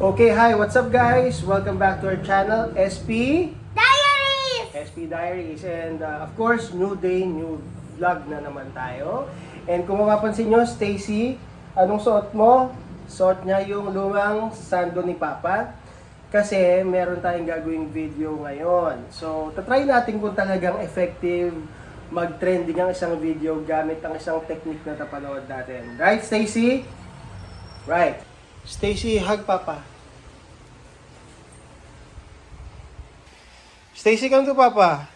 Okay, hi, what's up guys? Welcome back to our channel, SP Diaries! SP Diaries. And of course, new day, new vlog na naman tayo. And kung mapapansin nyo, Stacy, anong suot mo? Suot niya yung lumang sando ni Papa. Kasi meron tayong gagawing video ngayon. So, tatry natin kung talagang effective mag-trending ang isang video gamit ang isang technique na napanood natin. Right, Stacy? Right. Stacy, hug Papa. Stacy, come to Papa.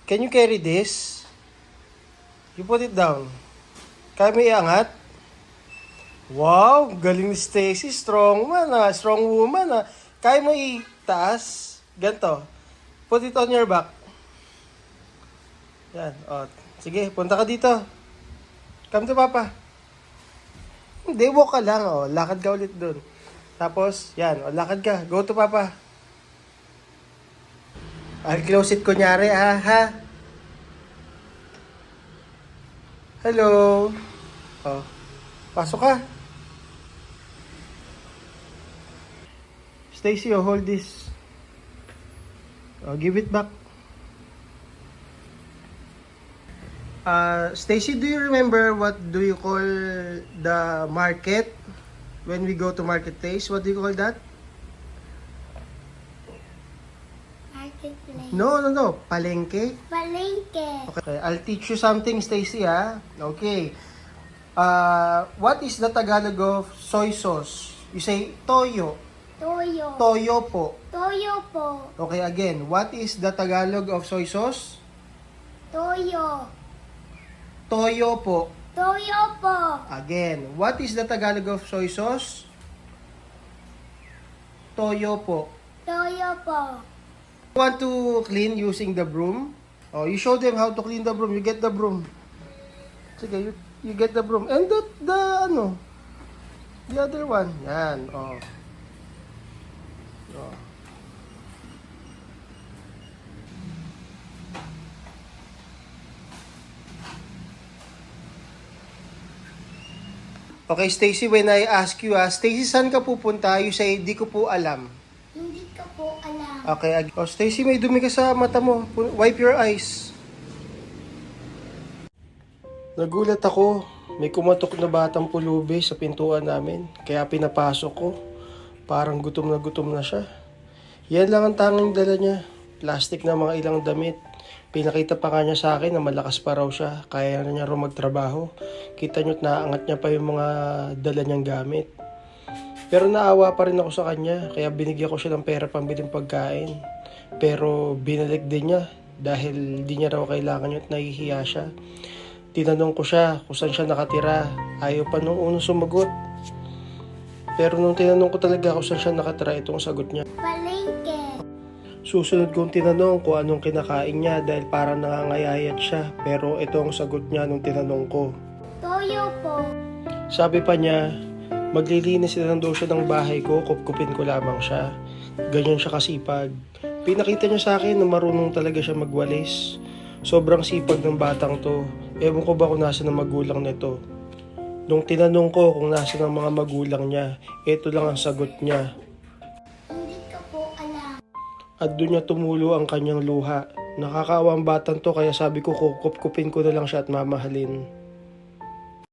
Can you carry this? You put it down. Kaya mo iangat? Wow, galing ni Stacy. Strong man strong woman Kaya mo itaas? Ganto. Put it on your back. Yan, sige, punta ka dito. Come to Papa. Hindi, walk ka lang, lakad ka ulit dun. Tapos, yan, lakad ka. Go to Papa. I'll close it kunyari, ha? Hello? Pasok ka. Stacy, hold this. Give it back. Stacy, do you remember what do you call the market when we go to marketplace? What do you call that? Marketplace. No. Palengke. Palengke. Okay, I'll teach you something, Stacy, ha? Okay. What is the Tagalog of soy sauce? You say toyo. Toyo. Toyo po. Toyo po. Okay, again. What is the Tagalog of soy sauce? Toyo. Toyo po. Toyo po. Again. What is the Tagalog of soy sauce? Toyo po. Toyo po. You want to clean using the broom? You show them how to clean the broom. You get the broom. Sige, you get the broom. And the other one. Yan, Okay, Stacy, when I ask you, Stacy, saan ka pupunta? You say, di ko po alam. Hindi ka po alam. Okay, Stacy, may dumi ka sa mata mo. Wipe your eyes. Nagulat ako. May kumatok na batang pulubi sa pintuan namin. Kaya pinapasok ko. Parang gutom na siya. Yan lang ang tanging dala niya. Plastic na mga ilang damit. Pinakita pa nga niya sa akin na malakas pa raw siya. Kaya na niya raw magtrabaho. Kita niyo't naangat niya pa yung mga dala niyang gamit. Pero naawa pa rin ako sa kanya. Kaya binigyan ko siya ng pera pambiling pagkain. Pero binalik din niya. Dahil di niya raw kailangan yun at nahihiya siya. Tinanong ko siya kung saan siya nakatira. Ayaw pa nung unang sumagot. Pero nung tinanong ko talaga kung saan siya nakatira, itong sagot niya. Palengke. Susunod kong tinanong kung anong kinakain niya dahil parang nangangayayat siya. Pero ito ang sagot niya nung tinanong ko. Toyo po. Sabi pa niya, maglilinis na daw siya ng bahay ko, kupkupin ko lamang siya. Ganyan siya kasipag. Pinakita niya sa akin na marunong talaga siya magwalis. Sobrang sipag ng batang to. Ewan ko ba kung nasa ng magulang nito. Nung tinanong ko kung nasa ng mga magulang niya, ito lang ang sagot niya. Hindi ka po alam. At doon niya tumulo ang kanyang luha. Nakakaawa ang batang to kaya sabi ko kupkupin ko na lang siya at mamahalin.